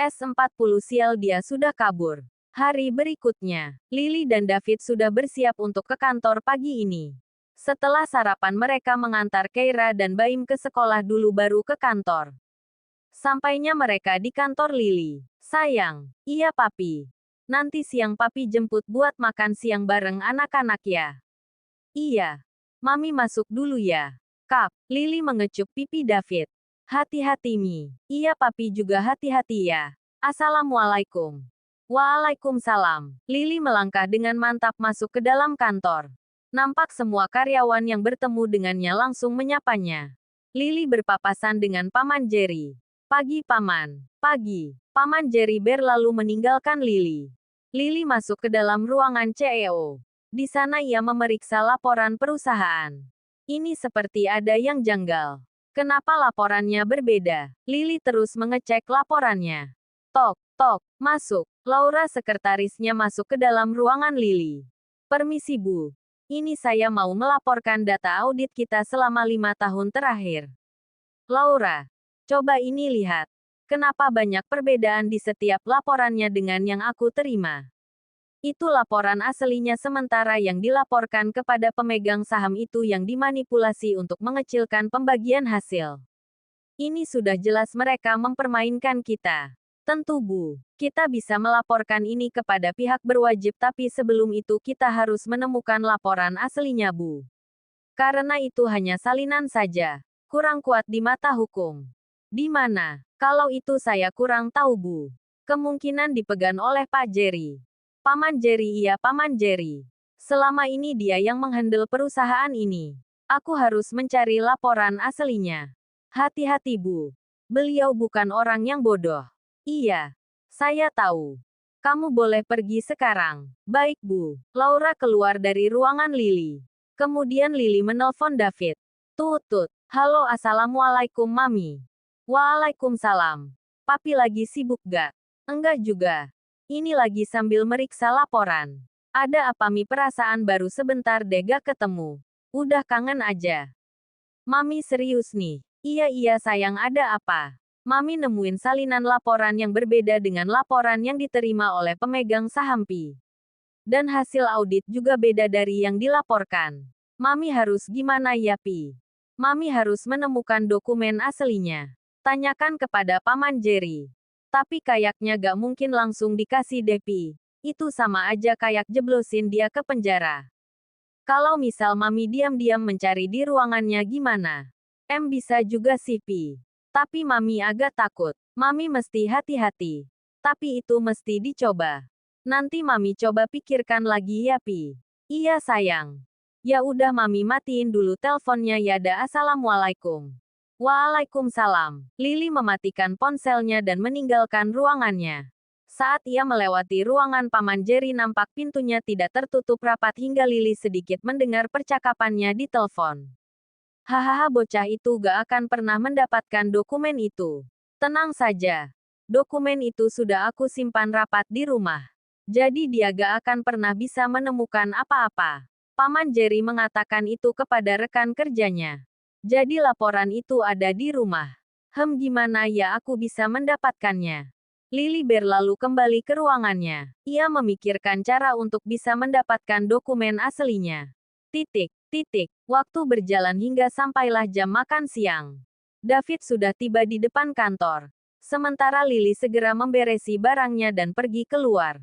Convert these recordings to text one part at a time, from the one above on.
S40 sial, dia sudah kabur. Hari berikutnya, Lily dan David sudah bersiap untuk ke kantor pagi ini. Setelah sarapan mereka mengantar Keira dan Baim ke sekolah dulu baru ke kantor. Sampainya mereka di kantor Lily. Sayang, iya papi. Nanti siang papi jemput buat makan siang bareng anak-anak ya. Iya. Mami masuk dulu ya. Kap, Lily mengecup pipi David. Hati-hati Mi. Iya papi juga hati-hati ya. Assalamualaikum. Waalaikumsalam. Lily melangkah dengan mantap masuk ke dalam kantor. Nampak semua karyawan yang bertemu dengannya langsung menyapanya. Lily berpapasan dengan Paman Jerry. Pagi Paman. Pagi. Paman Jerry berlalu meninggalkan Lily. Lily masuk ke dalam ruangan CEO. Di sana ia memeriksa laporan perusahaan. Ini seperti ada yang janggal. Kenapa laporannya berbeda? Lily terus mengecek laporannya. Tok, tok, masuk. Laura sekretarisnya masuk ke dalam ruangan Lily. Permisi Bu. Ini saya mau melaporkan data audit kita selama 5 tahun terakhir. Laura, coba ini lihat. Kenapa banyak perbedaan di setiap laporannya dengan yang aku terima? Itu laporan aslinya, sementara yang dilaporkan kepada pemegang saham itu yang dimanipulasi untuk mengecilkan pembagian hasil. Ini sudah jelas mereka mempermainkan kita. Tentu Bu, kita bisa melaporkan ini kepada pihak berwajib, tapi sebelum itu kita harus menemukan laporan aslinya Bu. Karena itu hanya salinan saja. Kurang kuat di mata hukum. Di mana? Kalau itu saya kurang tahu Bu. Kemungkinan dipegang oleh Pak Jerry. Paman Jerry, iya Paman Jerry. Selama ini dia yang menghandle perusahaan ini. Aku harus mencari laporan aslinya. Hati-hati Bu. Beliau bukan orang yang bodoh. Iya. Saya tahu. Kamu boleh pergi sekarang. Baik Bu. Laura keluar dari ruangan Lily. Kemudian Lily menelpon David. Tut. Halo, assalamualaikum Mami. Waalaikumsalam. Papi lagi sibuk gak? Enggak juga. Ini lagi sambil meriksa laporan. Ada apa Mi? Perasaan baru sebentar deh gak ketemu. Udah kangen aja. Mami serius nih. Iya sayang, ada apa? Mami nemuin salinan laporan yang berbeda dengan laporan yang diterima oleh pemegang saham Pi. Dan hasil audit juga beda dari yang dilaporkan. Mami harus gimana ya Pi? Mami harus menemukan dokumen aslinya. Tanyakan kepada Paman Jerry. Tapi kayaknya gak mungkin langsung dikasih deh Pi. Itu sama aja kayak jeblosin dia ke penjara. Kalau misal Mami diam-diam mencari di ruangannya gimana? Bisa juga sih Pi. Tapi Mami agak takut. Mami mesti hati-hati. Tapi itu mesti dicoba. Nanti Mami coba pikirkan lagi ya Pi. Iya sayang. Ya udah Mami matiin dulu teleponnya ya. Assalamualaikum. Waalaikumsalam. Lily mematikan ponselnya dan meninggalkan ruangannya. Saat ia melewati ruangan Paman Jerry, nampak pintunya tidak tertutup rapat hingga Lily sedikit mendengar percakapannya di telepon. Hahaha, bocah itu gak akan pernah mendapatkan dokumen itu. Tenang saja. Dokumen itu sudah aku simpan rapat di rumah. Jadi dia gak akan pernah bisa menemukan apa-apa. Paman Jerry mengatakan itu kepada rekan kerjanya. Jadi laporan itu ada di rumah. Gimana ya aku bisa mendapatkannya? Lily berlalu kembali ke ruangannya. Ia memikirkan cara untuk bisa mendapatkan dokumen aslinya. Waktu berjalan hingga sampailah jam makan siang. David sudah tiba di depan kantor. Sementara Lily segera memberesi barangnya dan pergi keluar.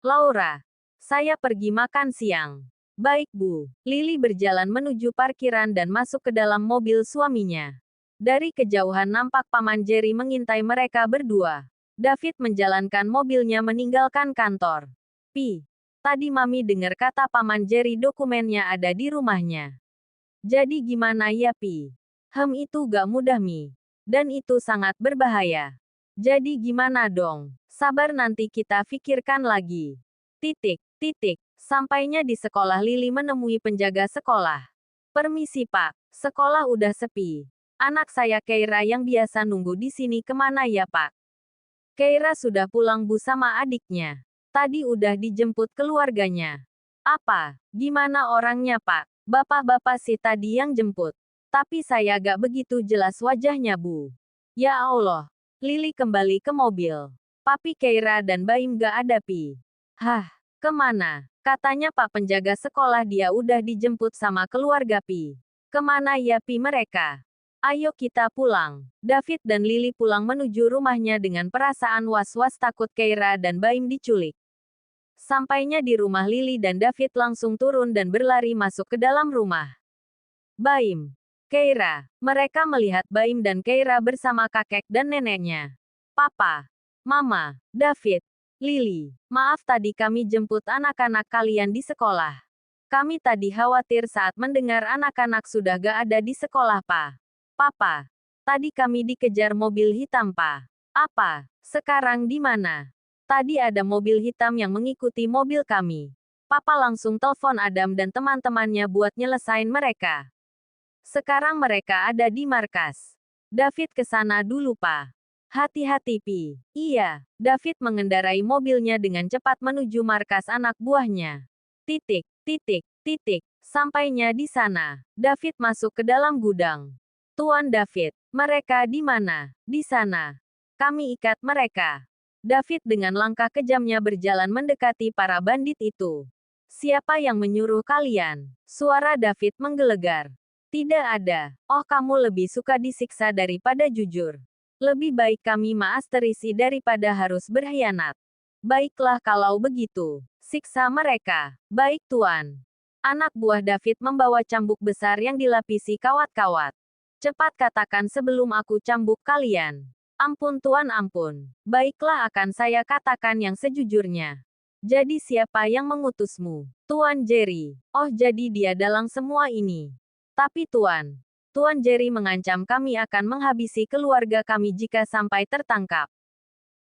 Laura, saya pergi makan siang. Baik Bu. Lily berjalan menuju parkiran dan masuk ke dalam mobil suaminya. Dari kejauhan nampak Paman Jerry mengintai mereka berdua. David menjalankan mobilnya meninggalkan kantor. Pi. Tadi Mami dengar kata Paman Jerry dokumennya ada di rumahnya. Jadi gimana ya Pi? Itu gak mudah Mi. Dan itu sangat berbahaya. Jadi gimana dong? Sabar, nanti kita pikirkan lagi. Sampainya di sekolah, Lily menemui penjaga sekolah. Permisi Pak, sekolah udah sepi. Anak saya Keira yang biasa nunggu di sini kemana ya Pak? Keira sudah pulang Bu sama adiknya. Tadi udah dijemput keluarganya. Apa? Gimana orangnya Pak? Bapak-bapak sih tadi yang jemput. Tapi saya gak begitu jelas wajahnya Bu. Ya Allah. Lily kembali ke mobil. Papi Keira dan Baim gak ada Pi. Hah, kemana? Katanya Pak penjaga sekolah dia udah dijemput sama keluarga Pi. Kemana ya Pi mereka? Ayo kita pulang. David dan Lily pulang menuju rumahnya dengan perasaan was-was takut Keira dan Baim diculik. Sampainya di rumah Lily dan David langsung turun dan berlari masuk ke dalam rumah. Baim, Keira. Mereka melihat Baim dan Keira bersama kakek dan neneknya. Papa, Mama, David, Lily. Maaf tadi kami jemput anak-anak kalian di sekolah. Kami tadi khawatir saat mendengar anak-anak sudah gak ada di sekolah Pa. Papa, tadi kami dikejar mobil hitam Pa. Apa? Sekarang di mana? Tadi ada mobil hitam yang mengikuti mobil kami. Papa langsung telepon Adam dan teman-temannya buat nyelesain mereka. Sekarang mereka ada di markas. David ke sana dulu Pa. Hati-hati Pi. Iya, David mengendarai mobilnya dengan cepat menuju markas anak buahnya. Titik, titik, titik. Sampainya di sana, David masuk ke dalam gudang. Tuan David, mereka di mana? Di sana. Kami ikat mereka. David dengan langkah kejamnya berjalan mendekati para bandit itu. Siapa yang menyuruh kalian? Suara David menggelegar. Tidak ada. Oh, kamu lebih suka disiksa daripada jujur. Lebih baik kami maasterisi daripada harus berkhianat. Baiklah kalau begitu. Siksa mereka. Baik Tuan. Anak buah David membawa cambuk besar yang dilapisi kawat-kawat. Cepat katakan sebelum aku cambuk kalian. Ampun Tuan ampun. Baiklah akan saya katakan yang sejujurnya. Jadi siapa yang mengutusmu? Tuan Jerry. Oh jadi dia dalang semua ini. Tapi Tuan. Tuan Jerry mengancam kami akan menghabisi keluarga kami jika sampai tertangkap.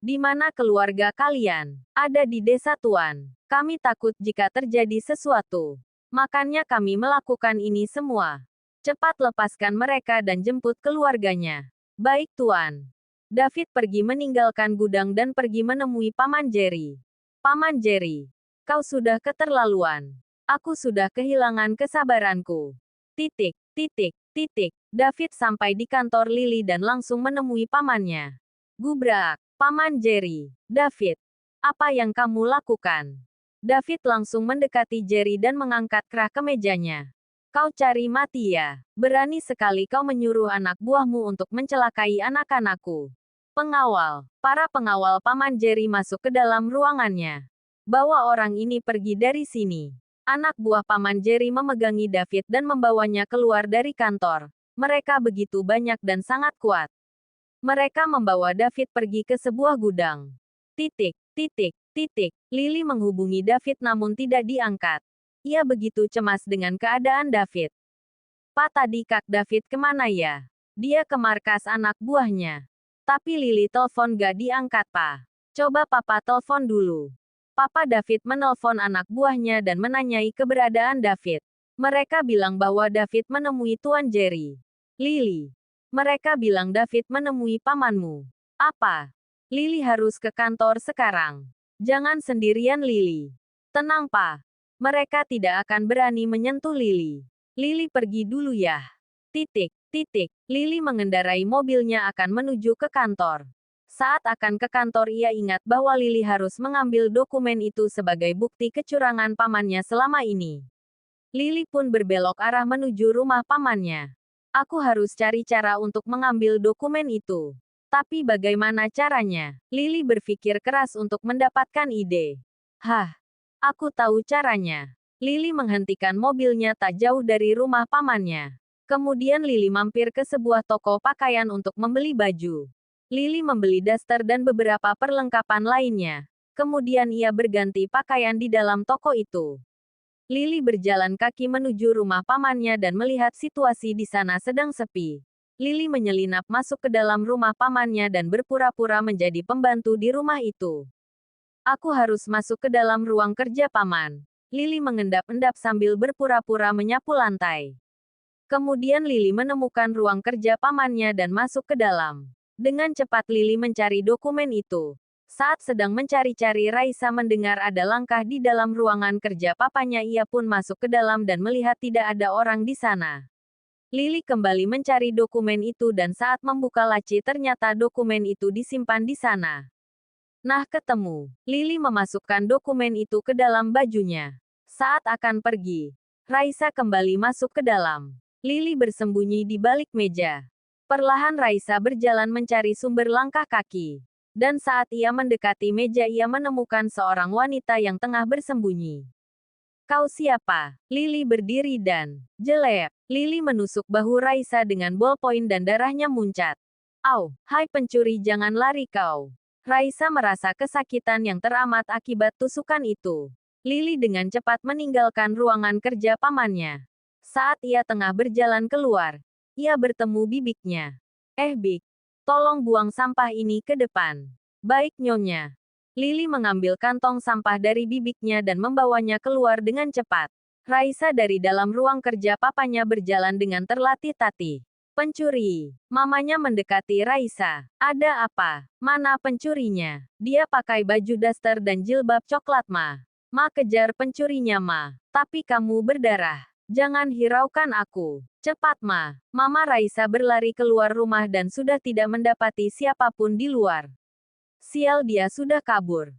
Di mana keluarga kalian? Ada di desa Tuan. Kami takut jika terjadi sesuatu. Makanya kami melakukan ini semua. Cepat lepaskan mereka dan jemput keluarganya. Baik Tuan. David pergi meninggalkan gudang dan pergi menemui Paman Jerry. Paman Jerry, kau sudah keterlaluan. Aku sudah kehilangan kesabaranku. Titik, titik, titik. David sampai di kantor Lily dan langsung menemui pamannya. Gubrak, Paman Jerry. David, apa yang kamu lakukan? David langsung mendekati Jerry dan mengangkat kerah ke mejanya. Kau cari mati ya. Berani sekali kau menyuruh anak buahmu untuk mencelakai anak-anakku. Pengawal. Para pengawal Paman Jerry masuk ke dalam ruangannya. Bawa orang ini pergi dari sini. Anak buah Paman Jerry memegangi David dan membawanya keluar dari kantor. Mereka begitu banyak dan sangat kuat. Mereka membawa David pergi ke sebuah gudang. Titik, titik, titik. Lily menghubungi David namun tidak diangkat. Ia begitu cemas dengan keadaan David. Pak tadi Kak David kemana ya? Dia ke markas anak buahnya. Tapi Lily telepon gak diangkat Pak. Coba Papa telepon dulu. Papa David menelpon anak buahnya dan menanyai keberadaan David. Mereka bilang bahwa David menemui Tuan Jerry. Lily. Mereka bilang David menemui pamanmu. Apa? Lily harus ke kantor sekarang. Jangan sendirian Lily. Tenang Pak. Mereka tidak akan berani menyentuh Lily. Lily pergi dulu ya. Titik, titik. Lily mengendarai mobilnya akan menuju ke kantor. Saat akan ke kantor ia ingat bahwa Lily harus mengambil dokumen itu sebagai bukti kecurangan pamannya selama ini. Lily pun berbelok arah menuju rumah pamannya. Aku harus cari cara untuk mengambil dokumen itu. Tapi bagaimana caranya? Lily berpikir keras untuk mendapatkan ide. Hah. Aku tahu caranya. Lily menghentikan mobilnya tak jauh dari rumah pamannya. Kemudian Lily mampir ke sebuah toko pakaian untuk membeli baju. Lily membeli daster dan beberapa perlengkapan lainnya. Kemudian ia berganti pakaian di dalam toko itu. Lily berjalan kaki menuju rumah pamannya dan melihat situasi di sana sedang sepi. Lily menyelinap masuk ke dalam rumah pamannya dan berpura-pura menjadi pembantu di rumah itu. Aku harus masuk ke dalam ruang kerja paman. Lily mengendap-endap sambil berpura-pura menyapu lantai. Kemudian Lily menemukan ruang kerja pamannya dan masuk ke dalam. Dengan cepat Lily mencari dokumen itu. Saat sedang mencari-cari Raisa mendengar ada langkah di dalam ruangan kerja papanya ia pun masuk ke dalam dan melihat tidak ada orang di sana. Lily kembali mencari dokumen itu dan saat membuka laci ternyata dokumen itu disimpan di sana. Nah, ketemu. Lily memasukkan dokumen itu ke dalam bajunya. Saat akan pergi, Raisa kembali masuk ke dalam. Lily bersembunyi di balik meja. Perlahan Raisa berjalan mencari sumber langkah kaki. Dan saat ia mendekati meja ia menemukan seorang wanita yang tengah bersembunyi. Kau siapa? Lily berdiri dan jelek. Lily menusuk bahu Raisa dengan ballpoint dan darahnya muncat. Au, hai pencuri jangan lari kau. Raisa merasa kesakitan yang teramat akibat tusukan itu. Lily dengan cepat meninggalkan ruangan kerja pamannya. Saat ia tengah berjalan keluar, ia bertemu bibiknya. Bik, tolong buang sampah ini ke depan. Baik nyonya. Lily mengambil kantong sampah dari bibiknya dan membawanya keluar dengan cepat. Raisa dari dalam ruang kerja papanya berjalan dengan terlatih-tatih. Pencuri. Mamanya mendekati Raisa. Ada apa? Mana pencurinya? Dia pakai baju daster dan jilbab coklat ma. Ma kejar pencurinya ma. Tapi kamu berdarah. Jangan hiraukan aku. Cepat ma. Mama Raisa berlari keluar rumah dan sudah tidak mendapati siapapun di luar. Sial dia sudah kabur.